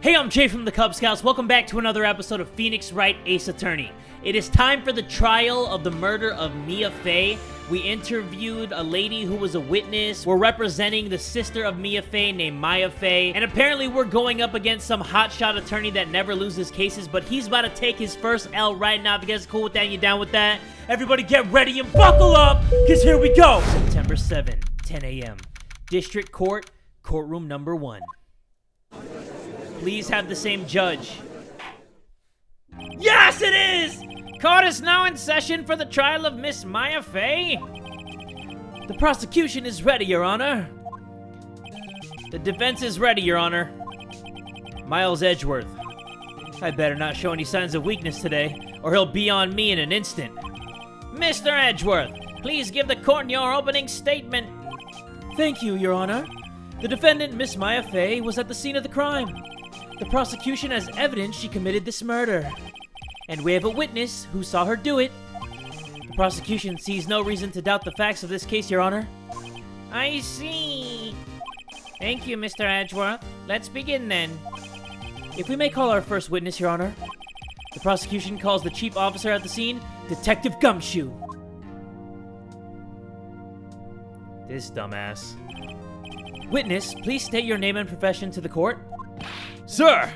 Hey, I'm Jay from the Kubz Scouts. Welcome back to another episode of Phoenix Wright Ace Attorney. It is time for the trial of the murder of Mia Fey. We interviewed a lady who was a witness. We're representing the sister of Mia Fey named Maya Fey. And apparently we're going up against some hotshot attorney that never loses cases, but he's about to take his first L right now. If you guys are cool with that and you're down with that, everybody get ready and buckle up, because here we go. September 7, 10 a.m. District Court, courtroom number 1. Please have the same judge. Yes, it is! Court is now in session for the trial of Miss Maya Fey. The prosecution is ready, Your Honor. The defense is ready, Your Honor. Miles Edgeworth. I better not show any signs of weakness today, or he'll be on me in an instant. Mr. Edgeworth, please give the court your opening statement. Thank you, Your Honor. The defendant, Miss Maya Fey, was at the scene of the crime. The prosecution has evidence she committed this murder. And we have a witness who saw her do it. The prosecution sees no reason to doubt the facts of this case, Your Honor. I see. Thank you, Mr. Edgeworth. Let's begin then. If we may call our first witness, Your Honor. The prosecution calls the chief officer at the scene, Detective Gumshoe. This dumbass. Witness, please state your name and profession to the court. Sir,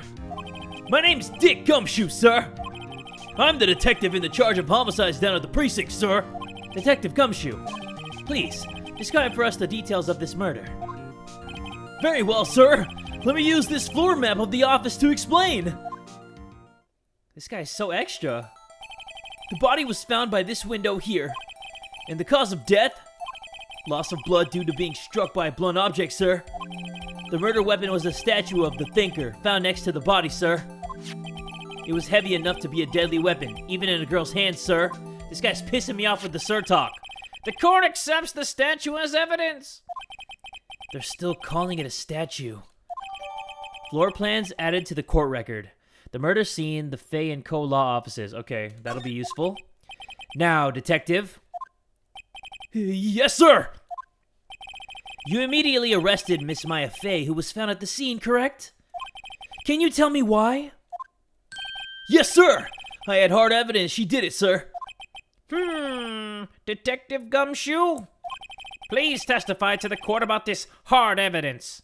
my name's Dick Gumshoe, sir. I'm the detective in the charge of homicides down at the precinct, sir. Detective Gumshoe, please, describe for us the details of this murder. Very well, sir. Let me use this floor map of the office to explain. This guy's so extra. The body was found by this window here. And the cause of death? Loss of blood due to being struck by a blunt object, sir. The murder weapon was a statue of the Thinker, found next to the body, sir. It was heavy enough to be a deadly weapon, even in a girl's hands, sir. This guy's pissing me off with the sir talk. The court accepts the statue as evidence. They're still calling it a statue. Floor plans added to the court record. The murder scene, the Fey and Co. law offices. Okay, that'll be useful. Now, detective. Yes, sir! You immediately arrested Miss Maya Fey, who was found at the scene, correct? Can you tell me why? Yes, sir! I had hard evidence she did it, sir. Detective Gumshoe? Please testify to the court about this hard evidence.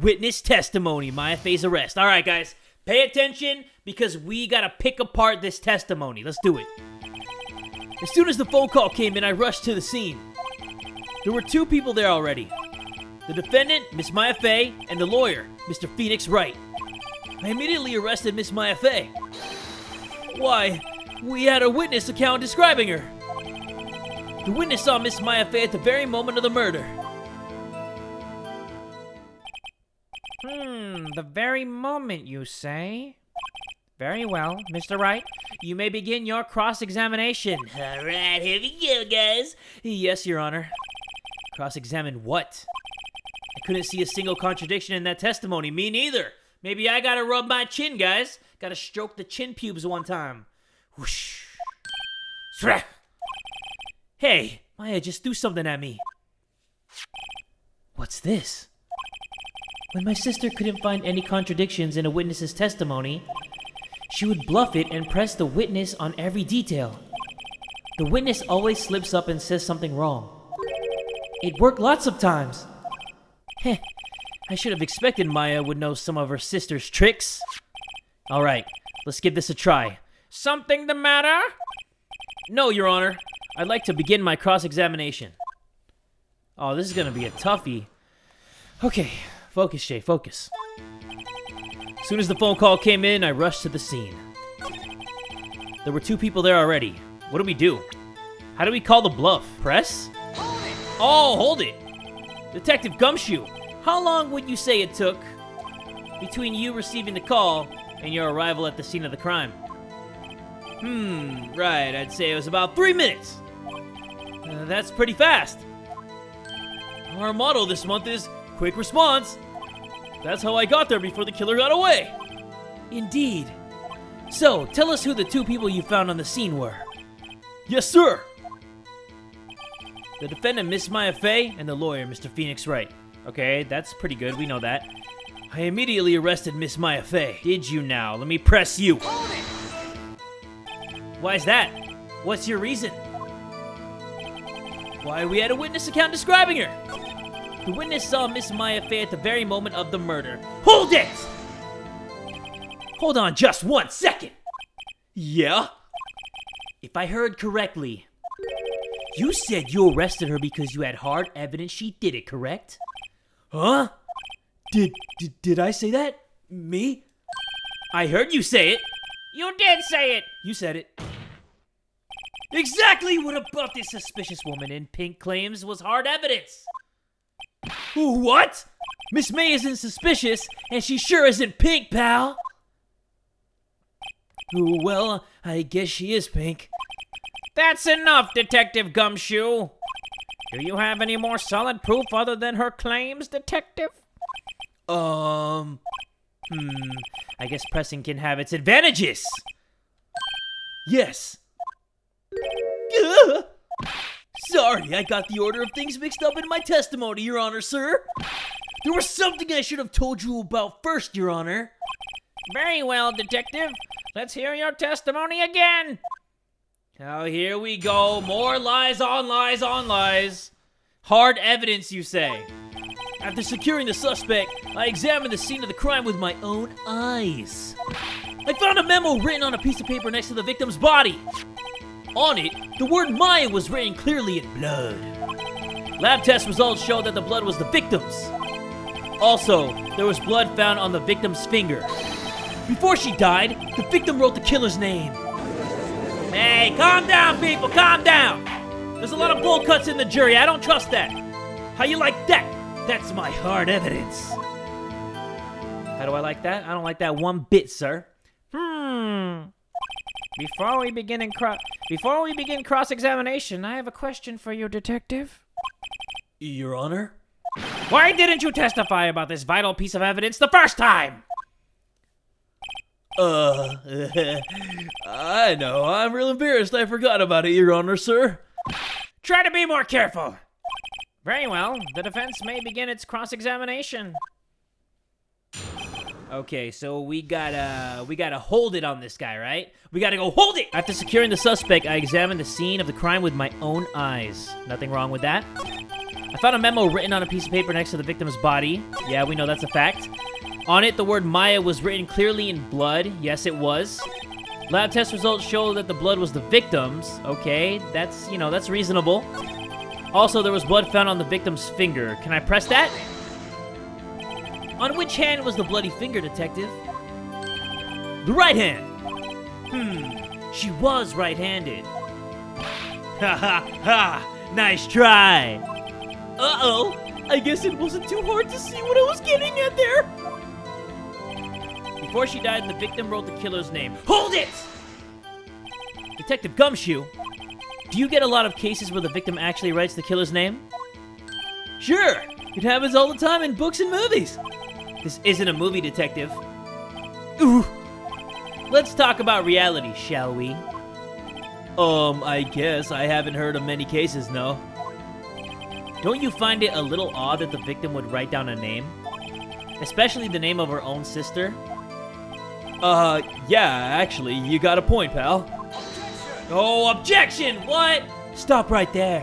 Witness testimony, Maya Fey's arrest. All right, guys, pay attention because we gotta pick apart this testimony. Let's do it. As soon as the phone call came in, I rushed to the scene. There were 2 people there already. The defendant, Miss Maya Fey, and the lawyer, Mr. Phoenix Wright. I immediately arrested Miss Maya Fey. Why, we had a witness account describing her. The witness saw Miss Maya Fey at the very moment of the murder. The very moment, you say? Very well, Mr. Wright. You may begin your cross-examination. All right, here we go, guys. Yes, Your Honor. Cross-examine what? I couldn't see a single contradiction in that testimony. Me neither. Maybe I gotta rub my chin, guys. Gotta stroke the chin pubes one time. Whoosh. Hey, Maya just threw something at me. What's this? When my sister couldn't find any contradictions in a witness's testimony, she would bluff it and press the witness on every detail. The witness always slips up and says something wrong. It worked lots of times. Heh, I should have expected Maya would know some of her sister's tricks. All right, let's give this a try. Something the matter? No, Your Honor. I'd like to begin my cross-examination. Oh, this is gonna be a toughie. Okay, focus, Jay, focus. As soon as the phone call came in, I rushed to the scene. There were 2 people there already. What do we do? How do we call the bluff? Press? Oh, hold it! Detective Gumshoe, how long would you say it took between you receiving the call and your arrival at the scene of the crime? Right, I'd say it was about 3 minutes. That's pretty fast. Our motto this month is quick response. That's how I got there before the killer got away. Indeed. So, tell us who the 2 people you found on the scene were. Yes, sir. The defendant, Miss Maya Fey, and the lawyer, Mr. Phoenix Wright. Okay, that's pretty good. We know that. I immediately arrested Miss Maya Fey. Did you now? Let me press you. Why is that? What's your reason? Why, we had a witness account describing her. The witness saw Miss Maya Fey at the very moment of the murder. Hold it! Hold on just 1 second. Yeah? If I heard correctly, you said you arrested her because you had hard evidence she did it, correct? Huh? Did I say that? Me? I heard you say it. You did say it. You said it. Exactly what about this suspicious woman in pink claims was hard evidence. What? Miss May isn't suspicious, and she sure isn't pink, pal. Well, I guess she is pink. That's enough, Detective Gumshoe. Do you have any more solid proof other than her claims, Detective? I guess pressing can have its advantages. Yes. Sorry, I got the order of things mixed up in my testimony, Your Honor, sir. There was something I should have told you about first, Your Honor. Very well, Detective. Let's hear your testimony again. Now, here we go. More lies on lies on lies. Hard evidence, you say. After securing the suspect, I examined the scene of the crime with my own eyes. I found a memo written on a piece of paper next to the victim's body. On it, the word Maya was written clearly in blood. Lab test results showed that the blood was the victim's. Also, there was blood found on the victim's finger. Before she died, the victim wrote the killer's name. Hey, calm down, people, calm down. There's a lot of bull cuts in the jury. I don't trust that. How you like that? That's my hard evidence. How do I like that? I don't like that one bit, sir. Before we begin cross-examination, I have a question for you, Detective. Your Honor? Why didn't you testify about this vital piece of evidence the first time? I know. I'm real embarrassed. I forgot about it, Your Honor, sir. Try to be more careful. Very well. The defense may begin its cross-examination. Okay, so we gotta hold it on this guy, right? We gotta go hold it! After securing the suspect, I examined the scene of the crime with my own eyes. Nothing wrong with that. I found a memo written on a piece of paper next to the victim's body. Yeah, we know that's a fact. On it, the word Maya was written clearly in blood. Yes, it was. Lab test results show that the blood was the victim's. Okay, that's reasonable. Also, there was blood found on the victim's finger. Can I press that? On which hand was the bloody finger, Detective? The right hand. She was right-handed. Ha ha ha! Nice try! Uh-oh! I guess it wasn't too hard to see what I was getting at there! Before she died, the victim wrote the killer's name. Hold it! Detective Gumshoe, do you get a lot of cases where the victim actually writes the killer's name? Sure! It happens all the time in books and movies! This isn't a movie, Detective. Ooh! Let's talk about reality, shall we? I guess I haven't heard of many cases, no. Don't you find it a little odd that the victim would write down a name? Especially the name of her own sister? Yeah, actually, you got a point, pal. Oh, objection! What? Stop right there.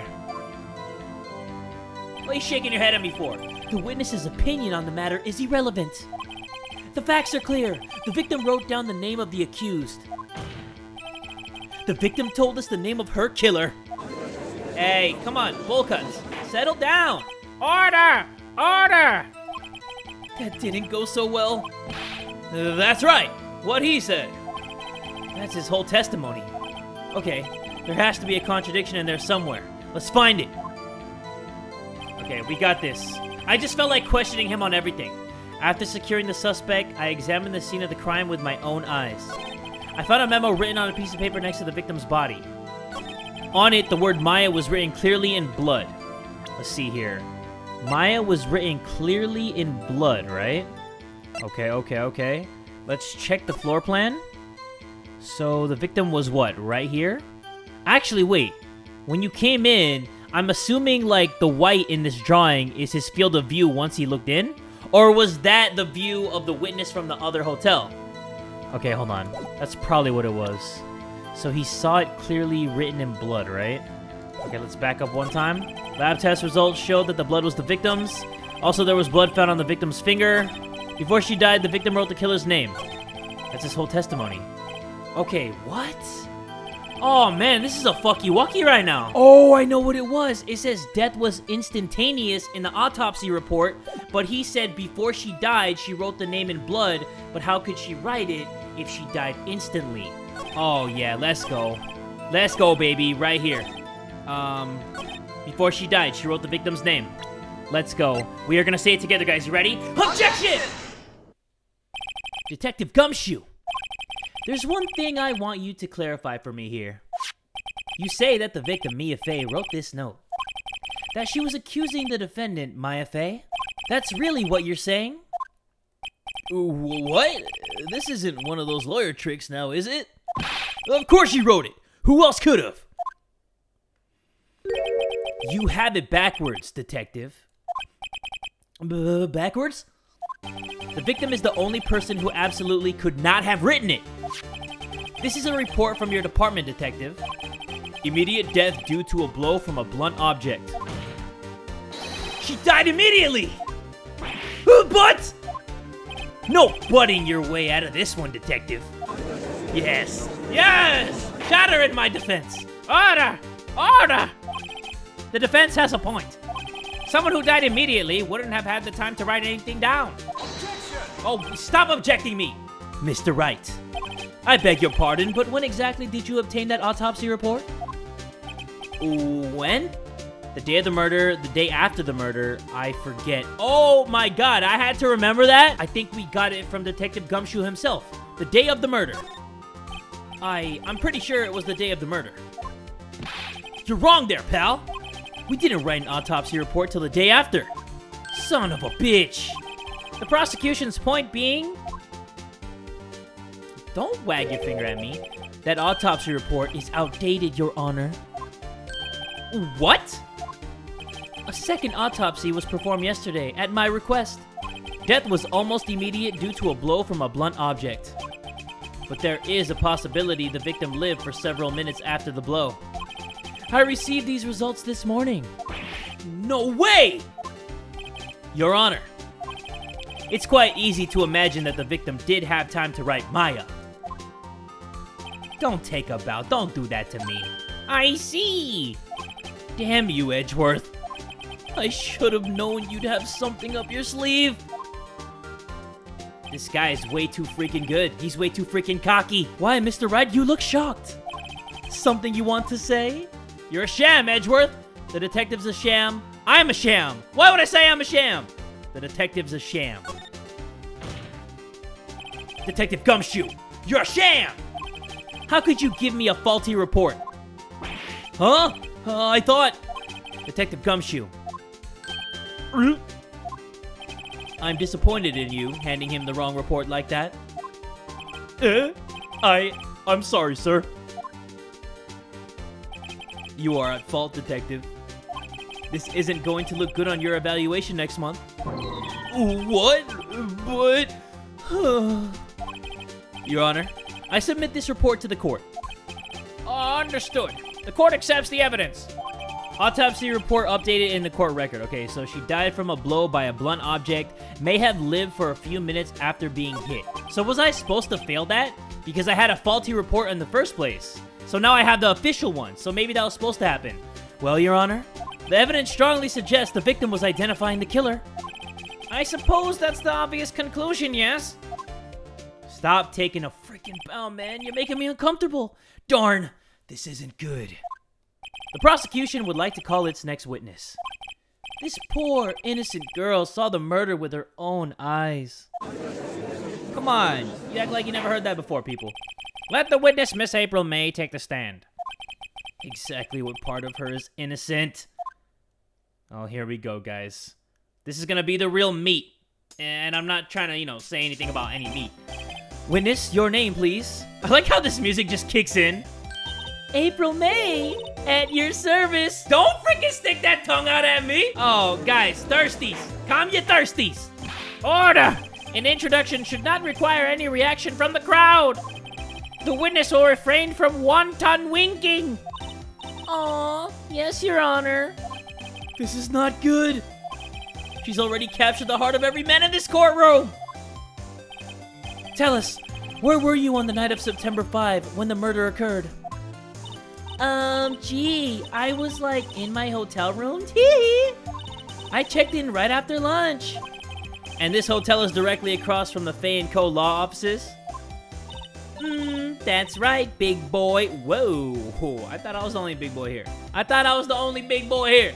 What are you shaking your head at me for? The witness's opinion on the matter is irrelevant. The facts are clear. The victim wrote down the name of the accused. The victim told us the name of her killer. Hey, come on, bull cuts. Settle down. Order! Order! That didn't go so well. That's right. What he said. That's his whole testimony. Okay, there has to be a contradiction in there somewhere. Let's find it. Okay, we got this. I just felt like questioning him on everything. After securing the suspect, I examined the scene of the crime with my own eyes. I found a memo written on a piece of paper next to the victim's body. On it, the word Maya was written clearly in blood. Let's see here. Maya was written clearly in blood, right? Okay. Let's check the floor plan. So the victim was what, right here? Actually, wait. When you came in, I'm assuming like the white in this drawing is his field of view once he looked in? Or was that the view of the witness from the other hotel? Okay, hold on. That's probably what it was. So he saw it clearly written in blood, right? Okay, let's back up one time. Lab test results showed that the blood was the victim's. Also, there was blood found on the victim's finger. Before she died, the victim wrote the killer's name. That's his whole testimony. Okay, what? Oh man, this is a fucky-wucky right now. Oh, I know what it was. It says death was instantaneous in the autopsy report, but he said before she died, she wrote the name in blood, but how could she write it if she died instantly? Oh yeah, let's go. Let's go, baby, right here. Before she died, she wrote the victim's name. Let's go. We are gonna say it together, guys. You ready? Objection! Detective Gumshoe. There's one thing I want you to clarify for me here. You say that the victim, Mia Fey, wrote this note. That she was accusing the defendant, Maya Fey? That's really what you're saying? What? This isn't one of those lawyer tricks now, is it? Of course she wrote it. Who else could have? You have it backwards, detective. Backwards? The victim is the only person who absolutely could not have written it. This is a report from your department, detective. Immediate death due to a blow from a blunt object. She died immediately! But! No butting your way out of this one, detective. Yes! Yes! Shatter in my defense! Order! Order! The defense has a point. Someone who died immediately wouldn't have had the time to write anything down. Oh, stop objecting me! Mr. Wright, I beg your pardon, but when exactly did you obtain that autopsy report? When? The day of the murder, the day after the murder, I forget. Oh my god, I had to remember that? I think we got it from Detective Gumshoe himself. The day of the murder. I'm pretty sure it was the day of the murder. You're wrong there, pal. We didn't write an autopsy report till the day after. Son of a bitch. The prosecution's point being... Don't wag your finger at me. That autopsy report is outdated, Your Honor. What? A second autopsy was performed yesterday at my request. Death was almost immediate due to a blow from a blunt object. But there is a possibility the victim lived for several minutes after the blow. I received these results this morning. No way! Your Honor, it's quite easy to imagine that the victim did have time to write Maya. Don't take a bow. Don't do that to me. I see. Damn you, Edgeworth. I should have known you'd have something up your sleeve. This guy is way too freaking good. He's way too freaking cocky. Why, Mr. Wright, you look shocked. Something you want to say? You're a sham, Edgeworth. The detective's a sham. I'm a sham. Why would I say I'm a sham? The detective's a sham. Detective Gumshoe, you're a sham! How could you give me a faulty report? Huh? I thought... Detective Gumshoe. I'm disappointed in you, handing him the wrong report like that. I'm sorry, sir. You are at fault, Detective. This isn't going to look good on your evaluation next month. What? But... Your Honor, I submit this report to the court. Understood. The court accepts the evidence. Autopsy report updated in the court record. Okay, so she died from a blow by a blunt object, may have lived for a few minutes after being hit. So was I supposed to fail that? Because I had a faulty report in the first place. So now I have the official one, so maybe that was supposed to happen. Well, Your Honor, the evidence strongly suggests the victim was identifying the killer. I suppose that's the obvious conclusion, yes? Stop taking a freaking bow, man. You're making me uncomfortable. Darn, this isn't good. The prosecution would like to call its next witness. This poor, innocent girl saw the murder with her own eyes. Come on, you act like you never heard that before, people. Let the witness, Miss April May, take the stand. Exactly what part of her is innocent? Oh, here we go, guys. This is gonna be the real meat. And I'm not trying to, say anything about any meat. Witness, your name, please. I like how this music just kicks in. April May, at your service. Don't freaking stick that tongue out at me. Oh, guys, thirsties. Calm your thirsties. Order! An introduction should not require any reaction from the crowd. The witness will refrain from wanton winking. Aw, yes, Your Honor. This is not good. She's already captured the heart of every man in this courtroom. Tell us, where were you on the night of September 5 when the murder occurred? Gee, I was like in my hotel room. Tee. I checked in right after lunch. And this hotel is directly across from the Fay & Co. law offices? That's right, big boy. Whoa, I thought I was the only big boy here.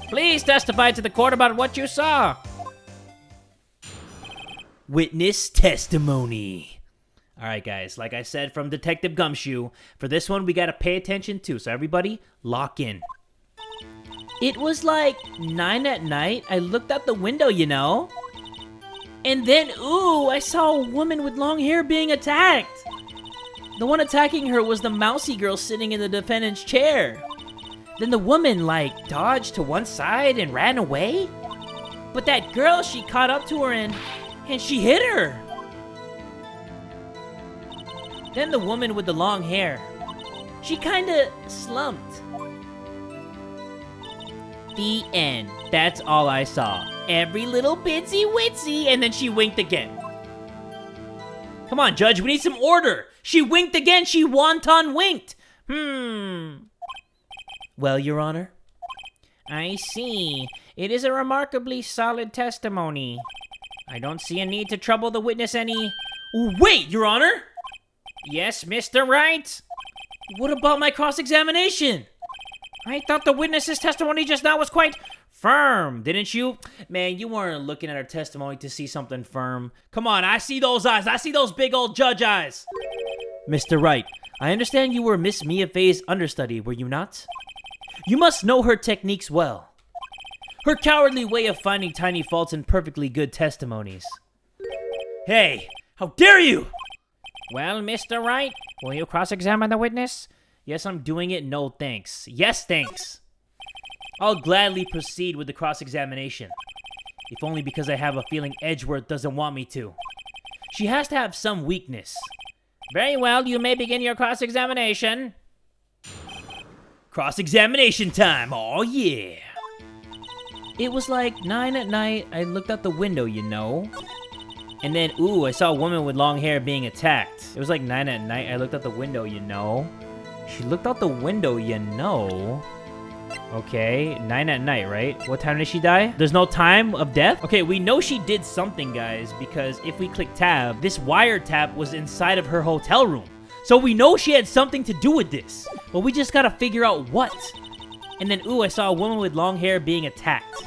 Please testify to the court about what you saw. Witness testimony. All right, guys, like I said from Detective Gumshoe, for this one, we got to pay attention too. So everybody, lock in. It was like 9 at night. I looked out the window, you know. And then, ooh, I saw a woman with long hair being attacked. The one attacking her was the mousy girl sitting in the defendant's chair. Then the woman, like, dodged to one side and ran away. But that girl, she caught up to her and she hit her. Then the woman with the long hair, she kinda slumped. The end. That's all I saw. Every little bitsy witsy, and then she winked again. Come on, Judge, we need some order. She winked again. She wonton winked. Well, Your Honor? I see. It is a remarkably solid testimony. I don't see a need to trouble the witness any... Wait, Your Honor! Yes, Mr. Wright? What about my cross-examination? I thought the witness's testimony just now was quite firm, didn't you? Man, you weren't looking at her testimony to see something firm. Come on, I see those eyes. I see those big old judge eyes. Mr. Wright, I understand you were Miss Mia Fey's understudy, were you not? You must know her techniques well. Her cowardly way of finding tiny faults in perfectly good testimonies. Hey, how dare you! Well, Mr. Wright, will you cross-examine the witness? Yes, I'm doing it. No, thanks. Yes, thanks. I'll gladly proceed with the cross-examination. If only because I have a feeling Edgeworth doesn't want me to. She has to have some weakness. Very well, you may begin your cross-examination. Cross-examination time, oh yeah. It was like 9 at night. I looked out the window, you know. And then, ooh, I saw a woman with long hair being attacked. It was like 9 at night. I looked out the window, you know. She looked out the window, you know. Okay, 9 at night, right? What time did she die? There's no time of death? Okay, we know she did something, guys, because if we click tab, this wiretap was inside of her hotel room. So we know she had something to do with this. But we just gotta figure out what. And then, ooh, I saw a woman with long hair being attacked.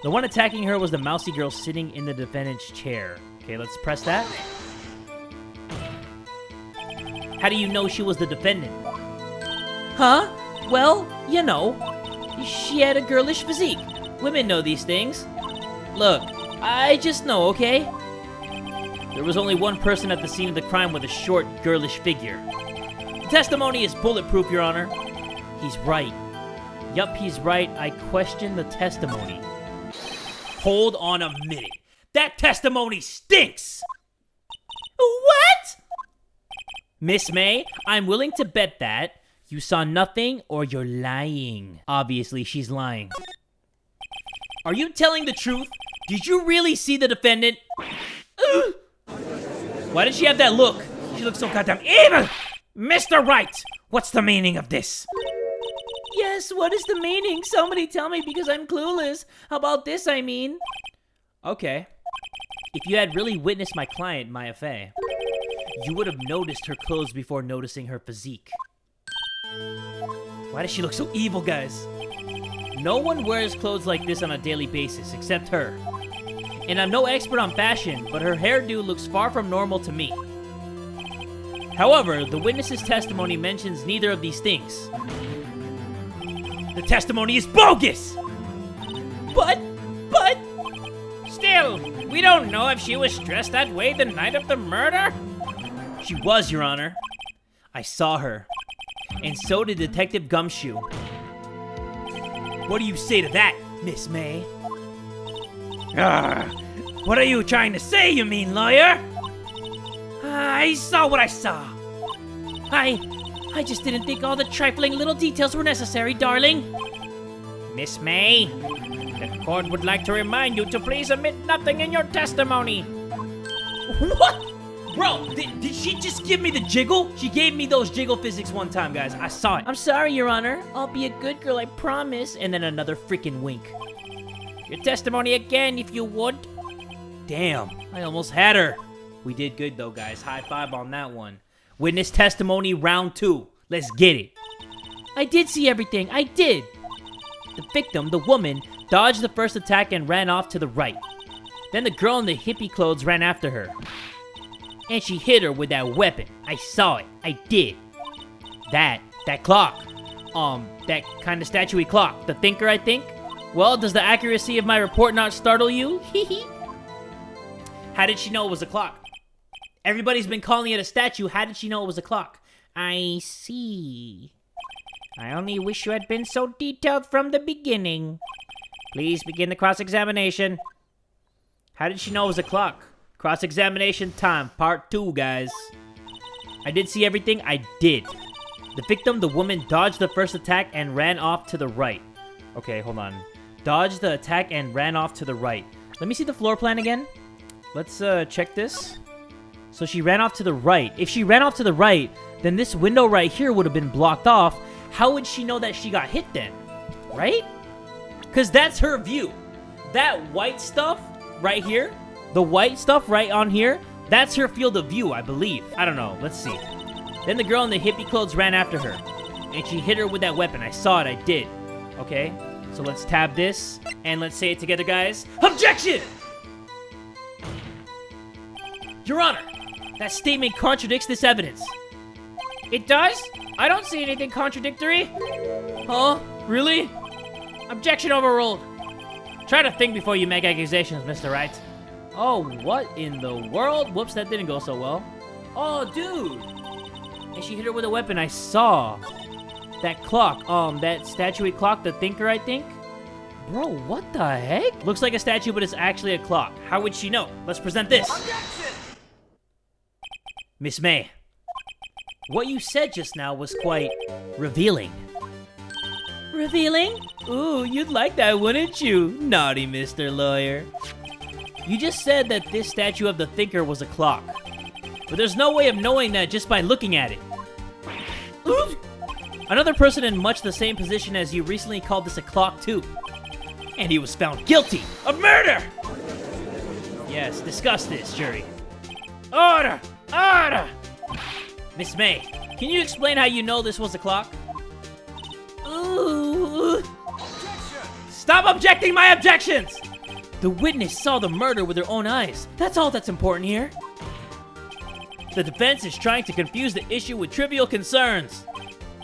The one attacking her was the mousy girl sitting in the defendant's chair. Okay, let's press that. How do you know she was the defendant? Huh? Well, you know, she had a girlish physique. Women know these things. Look, I just know, okay? There was only one person at the scene of the crime with a short, girlish figure. The testimony is bulletproof, Your Honor. He's right. Yup, he's right. I question the testimony. Hold on a minute. That testimony stinks! What? Miss May, I'm willing to bet that you saw nothing or you're lying. Obviously, she's lying. Are you telling the truth? Did you really see the defendant? Why did she have that look? She looks so goddamn evil! Mr. Wright, what's the meaning of this? Yes, what is the meaning? Somebody tell me because I'm clueless. How about this, I mean? Okay. If you had really witnessed my client, Maya Fey, you would have noticed her clothes before noticing her physique. Why does she look so evil, guys? No one wears clothes like this on a daily basis, except her. And I'm no expert on fashion, but her hairdo looks far from normal to me. However, the witness's testimony mentions neither of these things. The testimony is bogus! But... Still, we don't know if she was dressed that way the night of the murder? She was, Your Honor. I saw her. And so did Detective Gumshoe. What do you say to that, Miss May? What are you trying to say, you mean, lawyer? I saw what I saw. I just didn't think all the trifling little details were necessary, darling. Miss May, the court would like to remind you to please omit nothing in your testimony. What? Bro, did she just give me the jiggle? She gave me those jiggle physics one time, guys. I saw it. I'm sorry, Your Honor. I'll be a good girl, I promise. And then another freaking wink. Your testimony again, if you would. Damn, I almost had her. We did good, though, guys. High five on that one. Witness testimony round 2. Let's get it. I did see everything. I did. The victim, the woman, dodged the first attack and ran off to the right. Then the girl in the hippie clothes ran after her. And she hit her with that weapon. I saw it. I did. That clock. That kind of statuey clock. The thinker, I think. Well, does the accuracy of my report not startle you? Hee. How did she know it was a clock? Everybody's been calling it a statue. How did she know it was a clock? I see. I only wish you had been so detailed from the beginning. Please begin the cross-examination. How did she know it was a clock? Cross-examination time, part 2, guys. I did see everything. I did. The victim, the woman, dodged the first attack and ran off to the right. Okay, hold on. Dodged the attack and ran off to the right. Let me see the floor plan again. Let's check this. So she ran off to the right. If she ran off to the right, then this window right here would have been blocked off. How would she know that she got hit then? Right? Because that's her view. That white stuff right here, the white stuff right on here, that's her field of view, I believe. I don't know. Let's see. Then the girl in the hippie clothes ran after her. And she hit her with that weapon. I saw it. I did. Okay. So let's tab this. And let's say it together, guys. Objection! Your Honor, that statement contradicts this evidence. It does? I don't see anything contradictory. Huh? Really? Objection overruled. Try to think before you make accusations, Mr. Wright. Oh, what in the world? Whoops, that didn't go so well. Oh, dude. And she hit her with a weapon. I saw. That clock, that statuey clock, the thinker, I think. Bro, what the heck? Looks like a statue, but it's actually a clock. How would she know? Let's present this. Objection! Miss May, what you said just now was quite revealing. Revealing? Ooh, you'd like that, wouldn't you? Naughty Mr. Lawyer. You just said that this statue of the thinker was a clock. But there's no way of knowing that just by looking at it. Ooh. Another person in much the same position as you recently called this a clock too. And he was found guilty of murder! Yes, discuss this, jury. Order! Order! Miss May, can you explain how you know this was a clock? Ooh. Objection! Stop objecting my objections! The witness saw the murder with her own eyes. That's all that's important here. The defense is trying to confuse the issue with trivial concerns.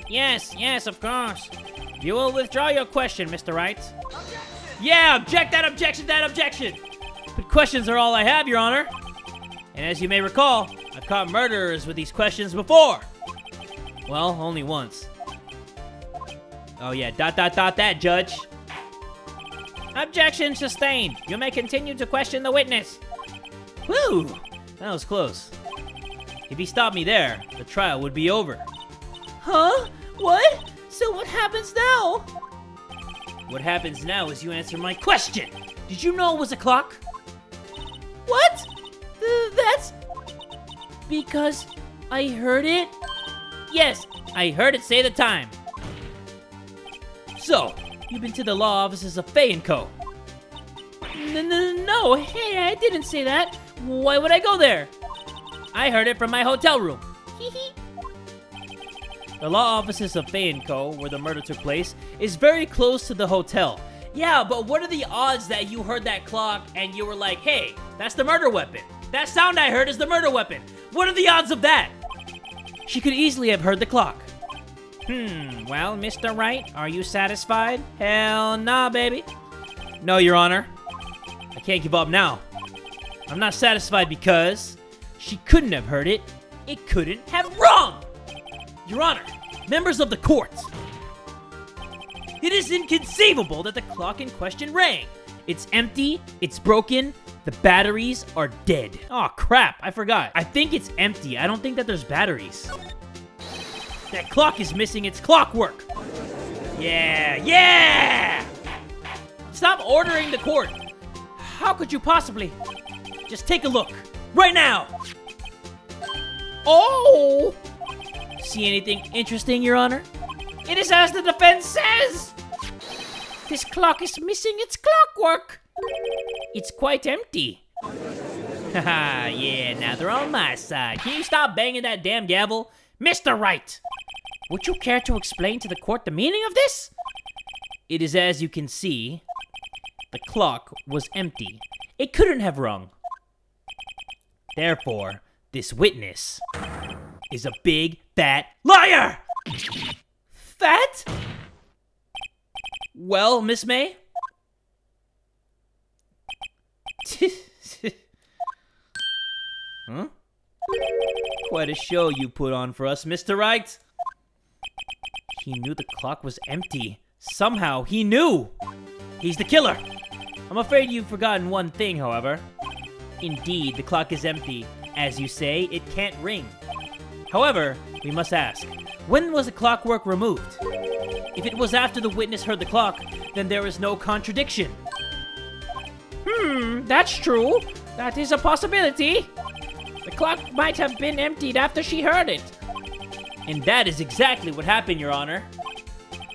Yes, of course. You will withdraw your question, Mr. Wright. Objection! Yeah, object that objection! But questions are all I have, Your Honor. And as you may recall, I've caught murderers with these questions before. Well, only once. Oh yeah, ... that, Judge. Objection sustained. You may continue to question the witness. Whew, that was close. If he stopped me there, the trial would be over. Huh? What? So what happens now? What happens now is you answer my question. Did you know it was a clock? What? That's because I heard it? Yes, I heard it say the time. So, you've been to the law offices of Faye & Co. No, hey, I didn't say that. Why would I go there? I heard it from my hotel room. The law offices of Faye & Co., where the murder took place, is very close to the hotel. Yeah, but what are the odds that you heard that clock and you were like, hey, that's the murder weapon? That sound I heard is the murder weapon. What are the odds of that? She could easily have heard the clock. Well, Mr. Wright, are you satisfied? Hell nah, baby. No, Your Honor. I can't give up now. I'm not satisfied because she couldn't have heard it. It couldn't have wrong. Your Honor, members of the court. It is inconceivable that the clock in question rang. It's empty, it's broken, The batteries are dead. Oh, crap. I forgot. I think it's empty. I don't think that there's batteries. That clock is missing its clockwork. Yeah, yeah! Stop ordering the court. How could you possibly? Just take a look. Right now. Oh! See anything interesting, Your Honor? It is as the defense says. This clock is missing its clockwork. It's quite empty. Haha, yeah, now they're on my side. Can you stop banging that damn gavel? Mr. Wright, would you care to explain to the court the meaning of this? It is as you can see, the clock was empty. It couldn't have rung. Therefore, this witness is a big, fat liar! Fat? Well, Miss May? Huh? Quite a show you put on for us, Mr. Wright. He knew the clock was empty. Somehow, he knew! He's the killer! I'm afraid you've forgotten one thing, however. Indeed, the clock is empty. As you say, it can't ring. However, we must ask, when was the clockwork removed? If it was after the witness heard the clock, then there is no contradiction. That's true. That is a possibility. The clock might have been emptied after she heard it. And that is exactly what happened, Your Honor.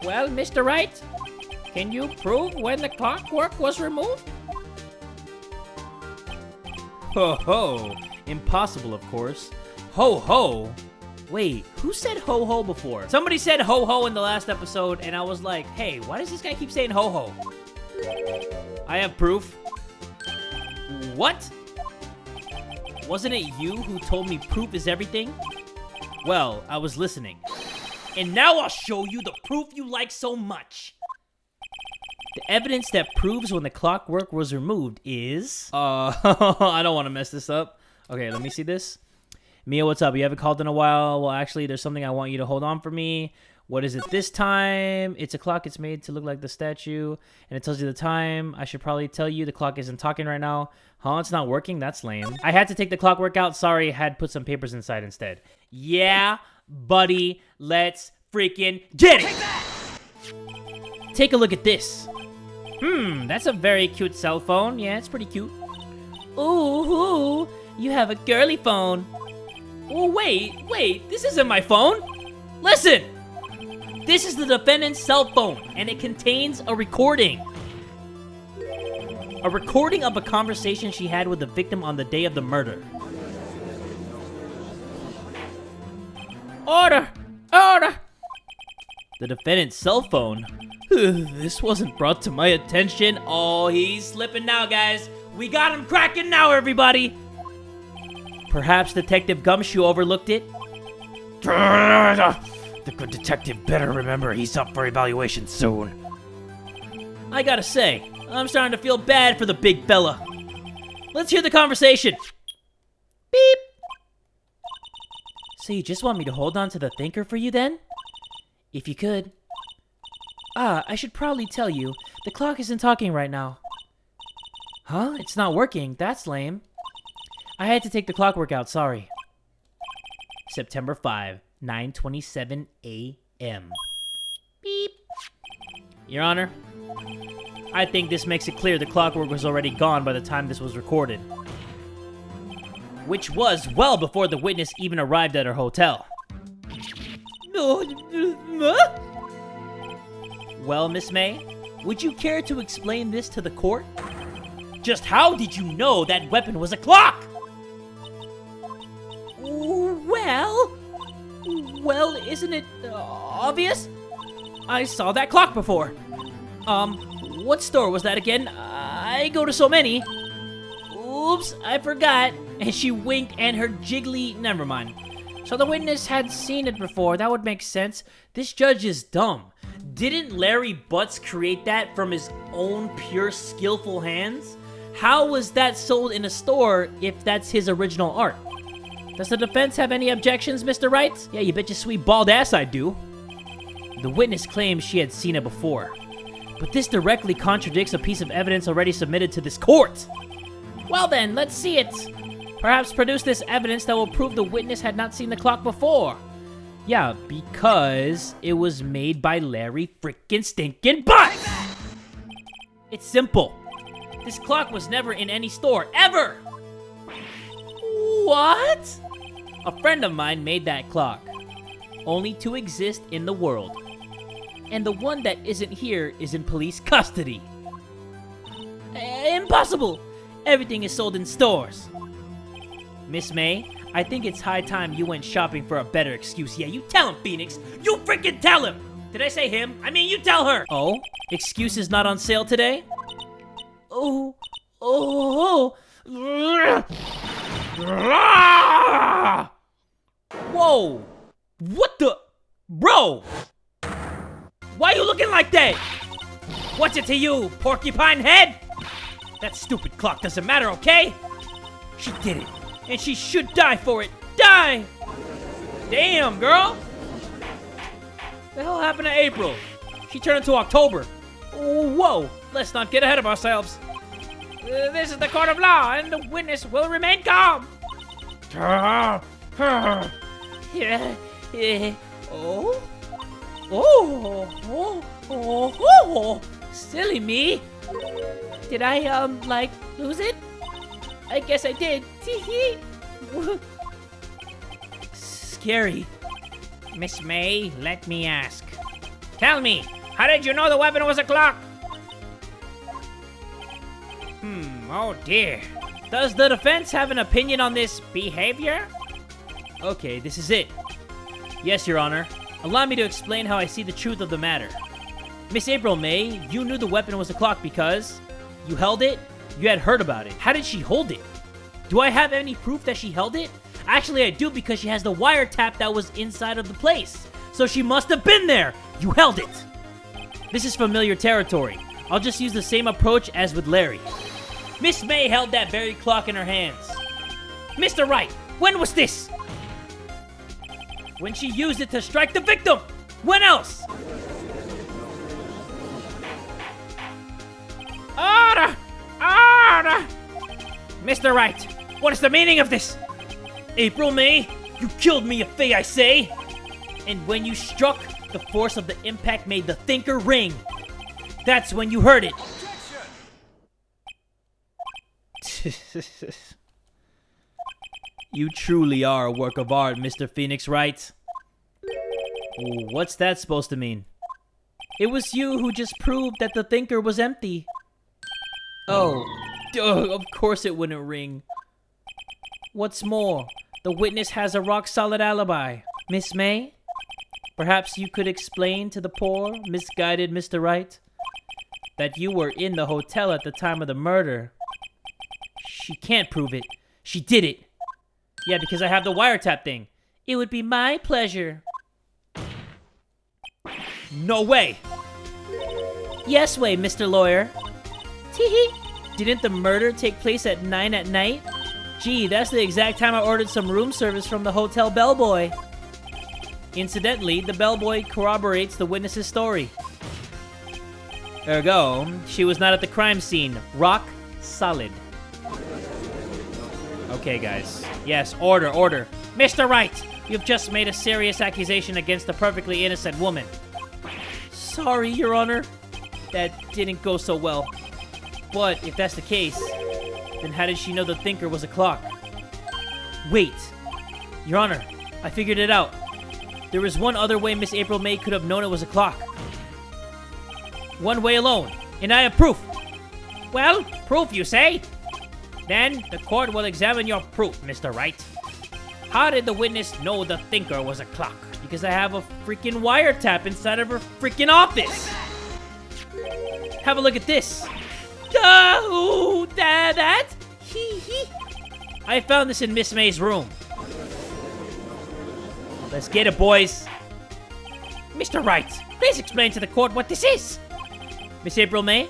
Well, Mr. Wright, can you prove when the clockwork was removed? Ho ho. Impossible, of course. Ho ho. Wait, who said ho ho before? Somebody said ho ho in the last episode, and I was like, hey, why does this guy keep saying ho ho? I have proof. What? Wasn't it you who told me proof is everything? Well, I was listening. And now I'll show you the proof you like so much. The evidence that proves when the clockwork was removed is... I don't want to mess this up. Okay, let me see this. Mia, what's up? You haven't called in a while. Well, actually, there's something I want you to hold on for me. What is it this time? It's a clock. It's made to look like the statue. And it tells you the time. I should probably tell you the clock isn't talking right now. Huh? It's not working? That's lame. I had to take the clockwork out. Sorry, had put some papers inside instead. Yeah, buddy. Let's freaking get it! Take a look at this. That's a very cute cell phone. Yeah, it's pretty cute. Ooh, you have a girly phone. Oh, wait, this isn't my phone. Listen! This is the defendant's cell phone, and it contains a recording. A recording of a conversation she had with the victim on the day of the murder. Order! Order! The defendant's cell phone? This wasn't brought to my attention. Oh, he's slipping now, guys. We got him cracking now, everybody. Perhaps Detective Gumshoe overlooked it? The good detective better remember he's up for evaluation soon. I gotta say, I'm starting to feel bad for the big fella. Let's hear the conversation. Beep. So you just want me to hold on to the thinker for you then? If you could. I should probably tell you, the clock isn't talking right now. Huh? It's not working? That's lame. I had to take the clockwork out, sorry. September 5, 9:27 a.m. Beep. Your Honor, I think this makes it clear the clockwork was already gone by the time this was recorded. Which was well before the witness even arrived at her hotel. Well, Miss May, would you care to explain this to the court? Just how did you know that weapon was a clock? Well, isn't it obvious? I saw that clock before. What store was that again? I go to so many. Oops, I forgot. And she winked and her jiggly... Never mind. So the witness had seen it before. That would make sense. This judge is dumb. Didn't Larry Butts create that from his own pure skillful hands? How was that sold in a store if that's his original art? Does the defense have any objections, Mr. Wright? Yeah, you bet your sweet bald ass I do. The witness claims she had seen it before. But this directly contradicts a piece of evidence already submitted to this court. Well then, let's see it. Perhaps produce this evidence that will prove the witness had not seen the clock before. Yeah, because it was made by Larry frickin' stinkin' Butt! It's simple. This clock was never in any store, ever! What? A friend of mine made that clock. Only to exist in the world. And the one that isn't here is in police custody. Impossible! Everything is sold in stores. Miss May, I think it's high time you went shopping for a better excuse. Yeah, you tell him, Phoenix. You freaking tell him! Did I say him? I mean, you tell her! Oh? Excuse is not on sale today? Oh. Whoa! What the? Bro! Why are you looking like that? What's it to you, porcupine head? That stupid clock doesn't matter, okay? She did it, and she should die for it. Die! Damn, girl! The hell happened to April? She turned into October. Whoa! Let's not get ahead of ourselves. This is the court of law, and the witness will remain calm. Silly me. Did I, like, lose it? I guess I did. Scary. Miss May, let me ask. Tell me, how did you know the weapon was a clock? Oh dear. Does the defense have an opinion on this behavior? Okay, this is it. Yes, Your Honor. Allow me to explain how I see the truth of the matter. Miss April May, you knew the weapon was a clock because you held it? You had heard about it. How did she hold it? Do I have any proof that she held it? Actually, I do because she has the wiretap that was inside of the place. So she must have been there. You held it. This is familiar territory. I'll just use the same approach as with Larry. Miss May held that very clock in her hands. Mr. Wright, when was this? When she used it to strike the victim. When else? Order! Order! Mr. Wright, what is the meaning of this? April May, you killed me, Faye, I say. And when you struck, the force of the impact made the thinker ring. That's when you heard it. You truly are a work of art, Mr. Phoenix Wright. What's that supposed to mean? It was you who just proved that the thinker was empty. Oh, duh, of course it wouldn't ring. What's more, the witness has a rock-solid alibi. Miss May, perhaps you could explain to the poor, misguided Mr. Wright that you were in the hotel at the time of the murder. She can't prove it. She did it. Yeah, because I have the wiretap thing. It would be my pleasure. No way. Yes way, Mr. Lawyer. Teehee. Didn't the murder take place at 9 at night? Gee, that's the exact time I ordered some room service from the hotel bellboy. Incidentally, the bellboy corroborates the witness's story. Ergo, she was not at the crime scene. Rock solid. Okay, guys. Yes, order, order. Mr. Wright, you've just made a serious accusation against a perfectly innocent woman. Sorry, Your Honor. That didn't go so well. But if that's the case, then how did she know the thinker was a clock? Wait. Your Honor, I figured it out. There was one other way Miss April May could have known it was a clock. One way alone, and I have proof. Well, proof you say? Then the court will examine your proof, Mr. Wright. How did the witness know the thinker was a clock? Because I have a freaking wiretap inside of her freaking office. Have a look at this. Oh, that? I found this in Miss May's room. Let's get it, boys. Mr. Wright, please explain to the court what this is. Miss April May,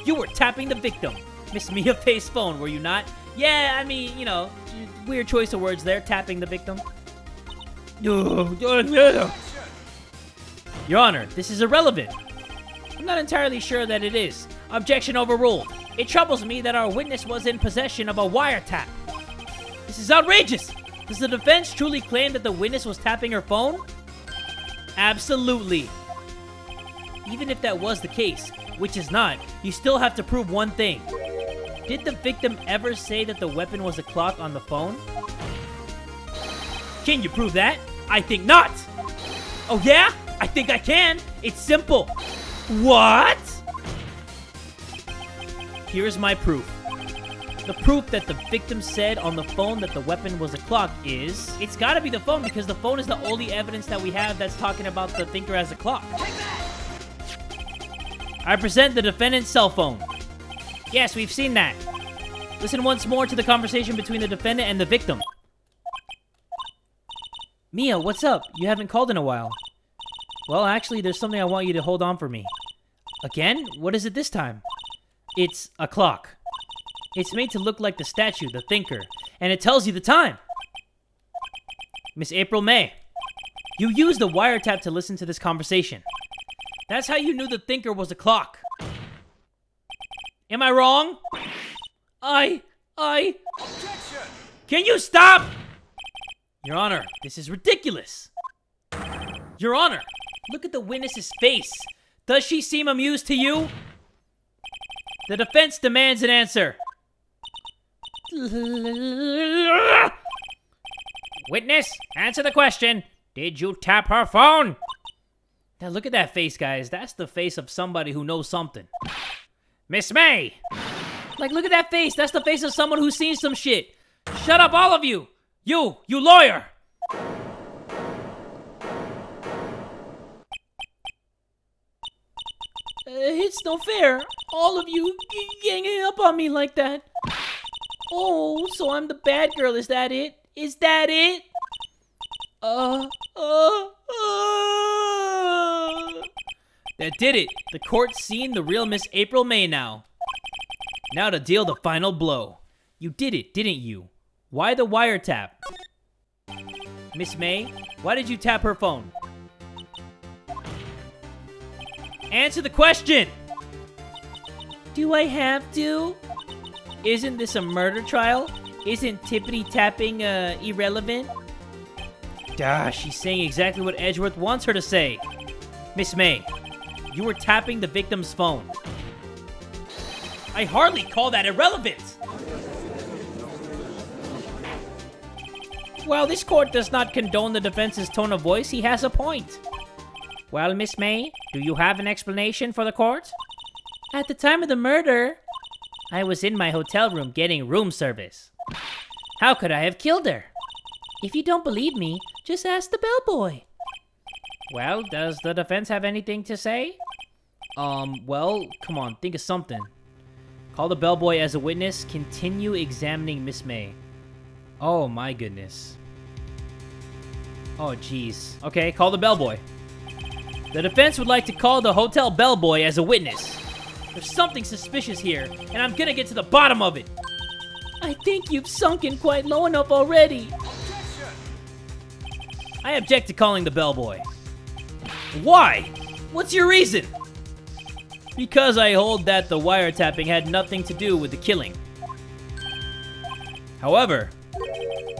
you were tapping the victim. Miss Mia Faye's phone, were you not? Yeah, I mean, you know, weird choice of words there, tapping the victim. Your Honor, this is irrelevant. I'm not entirely sure that it is. Objection overruled. It troubles me that our witness was in possession of a wiretap. This is outrageous! Does the defense truly claim that the witness was tapping her phone? Absolutely. Even if that was the case, which is not, you still have to prove one thing. Did the victim ever say that the weapon was a clock on the phone? Can you prove that? I think not! Oh yeah? I think I can! It's simple! What? Here's my proof. The proof that the victim said on the phone that the weapon was a clock is... It's gotta be the phone because the phone is the only evidence that we have that's talking about the thinker as a clock. I present the defendant's cell phone. Yes, we've seen that. Listen once more to the conversation between the defendant and the victim. Mia, what's up? You haven't called in a while. Well, actually, there's something I want you to hold on for me. Again? What is it this time? It's a clock. It's made to look like the statue, the thinker, and it tells you the time. Miss April May, you used the wiretap to listen to this conversation. That's how you knew the thinker was a clock. Am I wrong? Objection! Can you stop? Your Honor, this is ridiculous. Your Honor, look at the witness's face. Does she seem amused to you? The defense demands an answer. Witness, answer the question. Did you tap her phone? Now look at that face, guys. That's the face of somebody who knows something. Miss May! Like, look at that face. That's the face of someone who's seen some shit. Shut up, all of you! You lawyer! It's no fair. All of you ganging up on me like that. Oh, so I'm the bad girl. Is that it? Is that it? That did it. The court's seen the real Miss April May now. Now to deal the final blow. You did it, didn't you? Why the wiretap? Miss May, why did you tap her phone? Answer the question! Do I have to? Isn't this a murder trial? Isn't tippity-tapping, irrelevant? Duh, she's saying exactly what Edgeworth wants her to say. Miss May, you were tapping the victim's phone. I hardly call that irrelevant! While this court does not condone the defense's tone of voice, he has a point. Well, Miss May, do you have an explanation for the court? At the time of the murder, I was in my hotel room getting room service. How could I have killed her? If you don't believe me, just ask the bellboy. Well, does the defense have anything to say? Well, come on, think of something. Call the bellboy as a witness. Continue examining Miss May. Oh my goodness. Oh jeez. Okay, call the bellboy. The defense would like to call the hotel bellboy as a witness. There's something suspicious here, and I'm gonna get to the bottom of it. I think you've sunken quite low enough already. I object to calling the bellboy. Why? What's your reason? Because I hold that the wiretapping had nothing to do with the killing. However,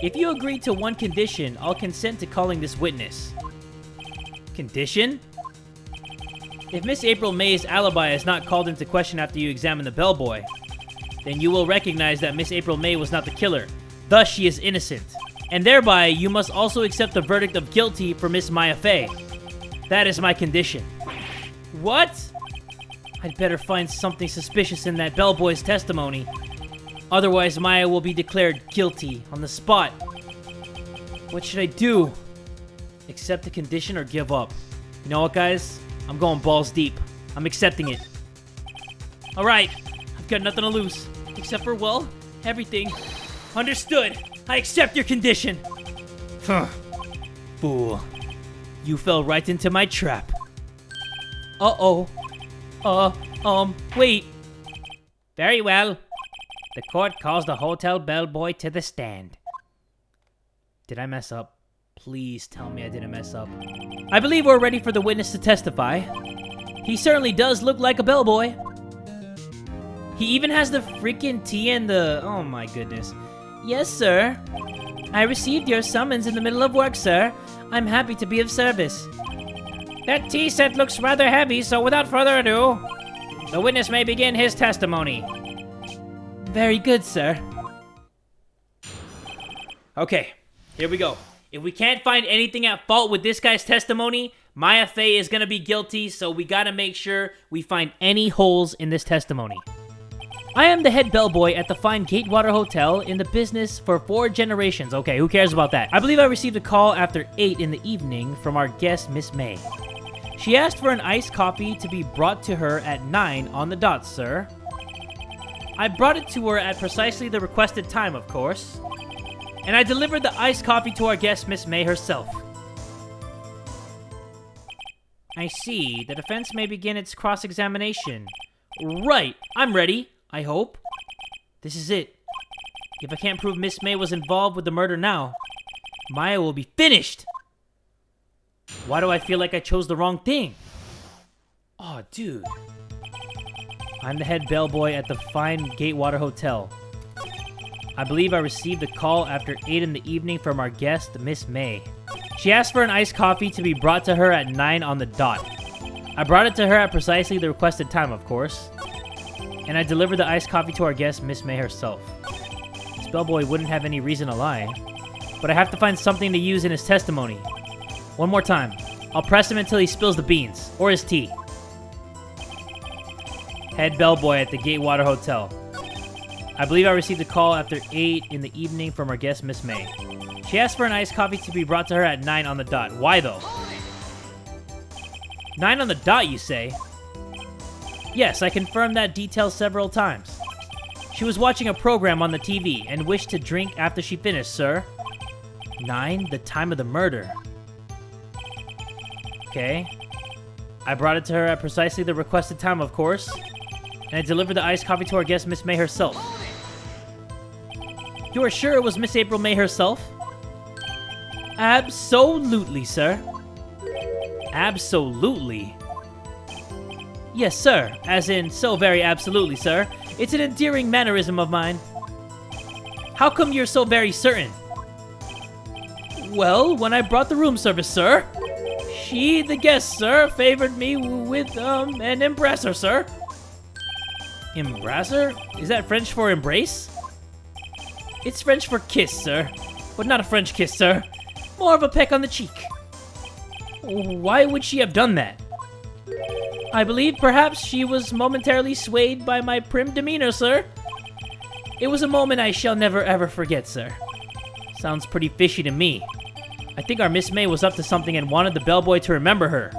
if you agree to one condition, I'll consent to calling this witness. Condition? If Miss April May's alibi is not called into question after you examine the bellboy, then you will recognize that Miss April May was not the killer. Thus, she is innocent. And thereby, you must also accept the verdict of guilty for Miss Maya Fey. That is my condition. What? I'd better find something suspicious in that bellboy's testimony. Otherwise, Maya will be declared guilty on the spot. What should I do? Accept the condition or give up? You know what, guys? I'm going balls deep. I'm accepting it. Alright, I've got nothing to lose. Except for, well, everything. Understood. I accept your condition. Huh. Fool. You fell right into my trap. Uh-oh. Wait. Very well. The court calls the hotel bellboy to the stand. Did I mess up? Please tell me I didn't mess up. I believe we're ready for the witness to testify. He certainly does look like a bellboy. He even has the freaking tea and the... Oh my goodness. Yes, sir. I received your summons in the middle of work, sir. I'm happy to be of service. That tea set looks rather heavy, so without further ado, the witness may begin his testimony. Very good, sir. Okay, here we go. If we can't find anything at fault with this guy's testimony, Maya Fey is gonna be guilty, so we gotta make sure we find any holes in this testimony. I am the head bellboy at the fine Gatewater Hotel, in the business for 4 generations. Okay, who cares about that? I believe I received a call after 8 in the evening from our guest, Miss May. She asked for an iced coffee to be brought to her at 9 on the dot, sir. I brought it to her at precisely the requested time, of course. And I delivered the iced coffee to our guest, Miss May herself. I see. The defense may begin its cross-examination. Right. I'm ready. I hope. This is it. If I can't prove Miss May was involved with the murder now, Maya will be finished! Why do I feel like I chose the wrong thing? Oh, dude. I'm the head bellboy at the fine Gatewater Hotel. I believe I received a call after 8 in the evening from our guest, Miss May. She asked for an iced coffee to be brought to her at 9 on the dot. I brought it to her at precisely the requested time, of course. And I delivered the iced coffee to our guest, Miss May herself. This bellboy wouldn't have any reason to lie. But I have to find something to use in his testimony. One more time. I'll press him until he spills the beans. Or his tea. Head bellboy at the Gatewater Hotel. I believe I received a call after 8 in the evening from our guest, Miss May. She asked for an iced coffee to be brought to her at 9 on the dot. Why, though? 9 on the dot, you say? Yes, I confirmed that detail several times. She was watching a program on the TV and wished to drink after she finished, sir. 9, the time of the murder. Okay. I brought it to her at precisely the requested time, of course. And I delivered the iced coffee to our guest, Miss May herself. You are sure it was Miss April May herself? Absolutely, sir. Absolutely. Yes, sir. As in, so very absolutely, sir. It's an endearing mannerism of mine. How come you're so very certain? Well, when I brought the room service, sir, she, the guest, sir, favored me with, an embrasser, sir. Embrasser? Is that French for embrace? It's French for kiss, sir. But not a French kiss, sir. More of a peck on the cheek. Why would she have done that? I believe perhaps she was momentarily swayed by my prim demeanor, sir. It was a moment I shall never ever forget, sir. Sounds pretty fishy to me. I think our Miss May was up to something and wanted the bellboy to remember her.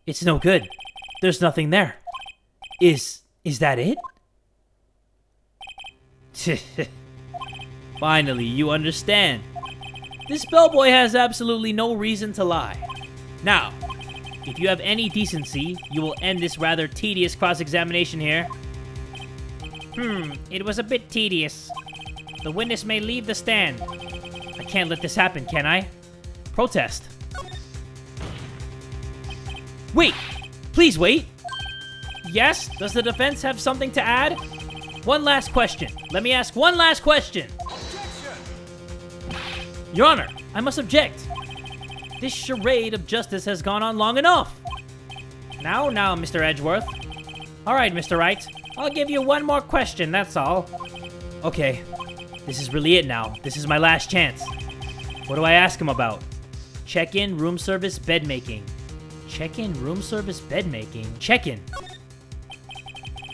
It's no good. There's nothing there. Is that it? Finally, you understand. This bellboy has absolutely no reason to lie. Now, if you have any decency, you will end this rather tedious cross-examination here. It was a bit tedious. The witness may leave the stand. I can't let this happen, can I? Protest. Wait! Please wait! Yes? Does the defense have something to add? One last question. Let me ask one last question. Your Honor, I must object. This charade of justice has gone on long enough. Now, Mr. Edgeworth. All right, Mr. Wright. I'll give you one more question, that's all. Okay. This is really it now. This is my last chance. What do I ask him about? Check-in, room service, bed making. Check-in, room service, bed making. Check-in.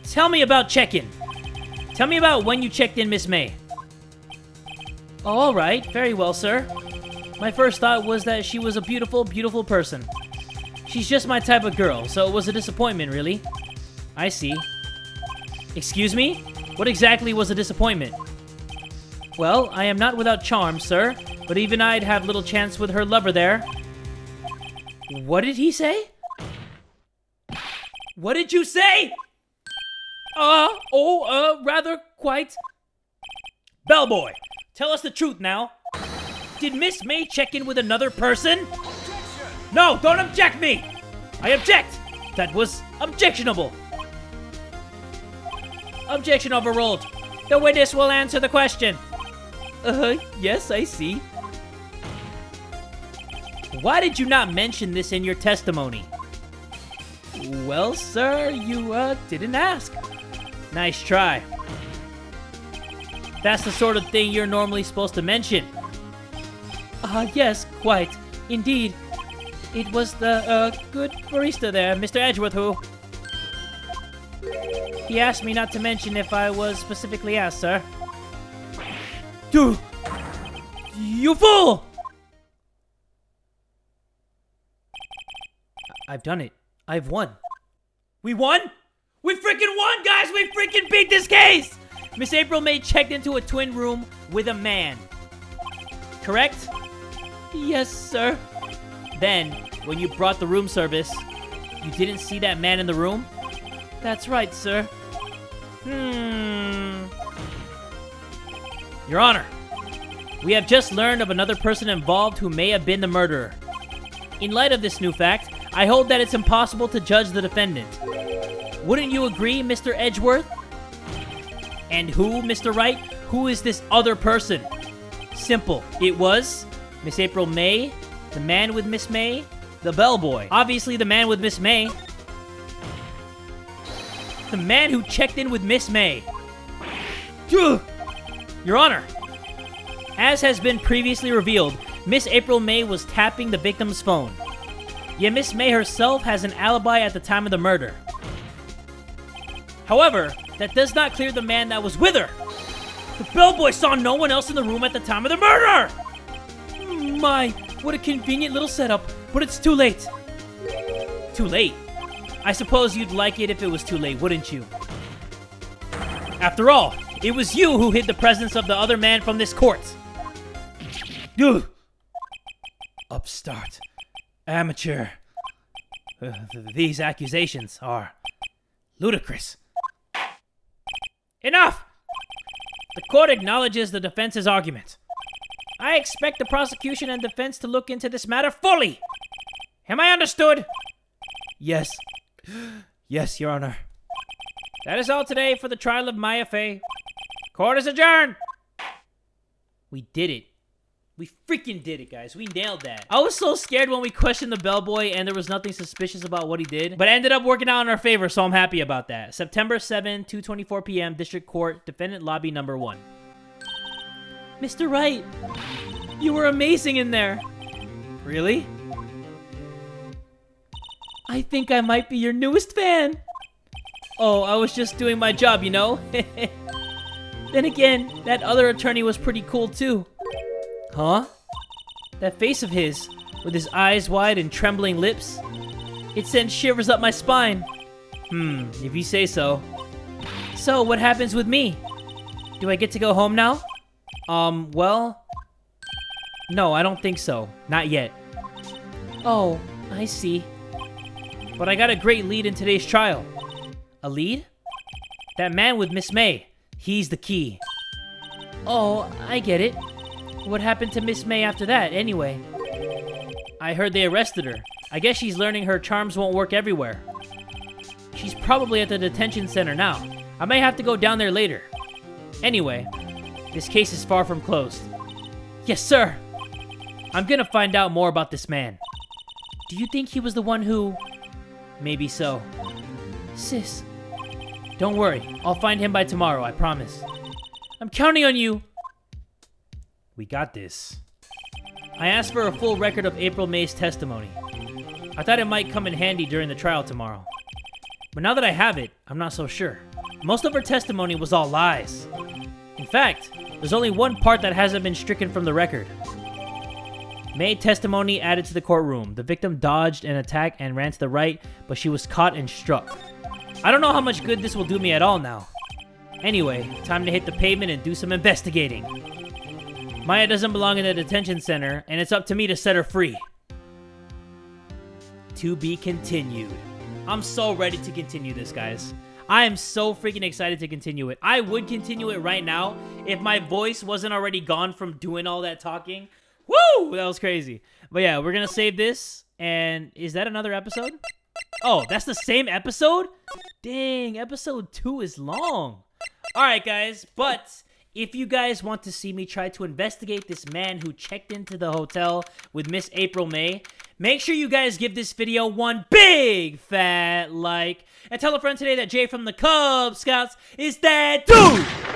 Tell me about check-in. Tell me about when you checked in Miss May. Oh, all right. Very well, sir. My first thought was that she was a beautiful, beautiful person. She's just my type of girl, so it was a disappointment, really. I see. Excuse me? What exactly was a disappointment? Well, I am not without charm, sir, but even I'd have little chance with her lover there. What did he say? What did you say? Rather quite. Bellboy, tell us the truth now. Did Miss May check in with another person? Objection! No, don't object me! I object! That was objectionable. Objection overruled. The witness will answer the question. Yes, I see. Why did you not mention this in your testimony? Well, sir, you, didn't ask. Nice try. That's the sort of thing you're normally supposed to mention. Yes, quite. Indeed. It was the, good barista there, Mr. Edgeworth, who... He asked me not to mention if I was specifically asked, sir. Dude! You fool! I've done it. I've won. We won? We freaking won, guys! We freaking beat this case! Miss April May checked into a twin room with a man. Correct? Yes, sir. Then, when you brought the room service, you didn't see that man in the room? That's right, sir. Your Honor, we have just learned of another person involved who may have been the murderer. In light of this new fact, I hold that it's impossible to judge the defendant. Wouldn't you agree, Mr. Edgeworth? And who, Mr. Wright? Who is this other person? Simple. It was Miss April May, the man with Miss May, the bellboy. Obviously the man with Miss May. The man who checked in with Miss May. Your Honor, as has been previously revealed, Miss April May was tapping the victim's phone. Yet Miss May herself has an alibi at the time of the murder. However, that does not clear the man that was with her. The bellboy saw no one else in the room at the time of the murder! My, what a convenient little setup, but it's too late. Too late? I suppose you'd like it if it was too late, wouldn't you? After all, it was you who hid the presence of the other man from this court. Ugh. Upstart. Amateur. These accusations are ludicrous. Enough! The court acknowledges the defense's argument. I expect the prosecution and defense to look into this matter fully. Am I understood? Yes. Yes, Your Honor. That is all today for the trial of Maya Fey. Court is adjourned! We did it. We freaking did it, guys. We nailed that. I was so scared when we questioned the bellboy and there was nothing suspicious about what he did. But it ended up working out in our favor, so I'm happy about that. September 7, 2:24 p.m., District Court, Defendant Lobby Number 1. Mr. Wright, you were amazing in there. Really? I think I might be your newest fan. Oh, I was just doing my job, you know? Then again, that other attorney was pretty cool too. Huh? That face of his, with his eyes wide and trembling lips, it sent shivers up my spine. If you say so. So, what happens with me? Do I get to go home now? Well... No, I don't think so. Not yet. Oh, I see. But I got a great lead in today's trial. A lead? That man with Miss May. He's the key. Oh, I get it. What happened to Miss May after that, anyway? I heard they arrested her. I guess she's learning her charms won't work everywhere. She's probably at the detention center now. I may have to go down there later. Anyway, this case is far from closed. Yes, sir! I'm gonna find out more about this man. Do you think he was the one who... Maybe so. Sis. Don't worry. I'll find him by tomorrow, I promise. I'm counting on you! We got this. I asked for a full record of April May's testimony. I thought it might come in handy during the trial tomorrow. But now that I have it, I'm not so sure. Most of her testimony was all lies. In fact, there's only one part that hasn't been stricken from the record. May testimony added to the courtroom. The victim dodged an attack and ran to the right, but she was caught and struck. I don't know how much good this will do me at all now. Anyway, time to hit the pavement and do some investigating. Maya doesn't belong in the detention center, and it's up to me to set her free. To be continued. I'm so ready to continue this, guys. I am so freaking excited to continue it. I would continue it right now if my voice wasn't already gone from doing all that talking. Woo! That was crazy. But yeah, we're gonna save this. And is that another episode? Oh, that's the same episode? Dang, episode 2 is long. Alright, guys, but if you guys want to see me try to investigate this man who checked into the hotel with Miss April May, make sure you guys give this video one big fat like, and tell a friend today that Jay from the Cub Scouts is that dude!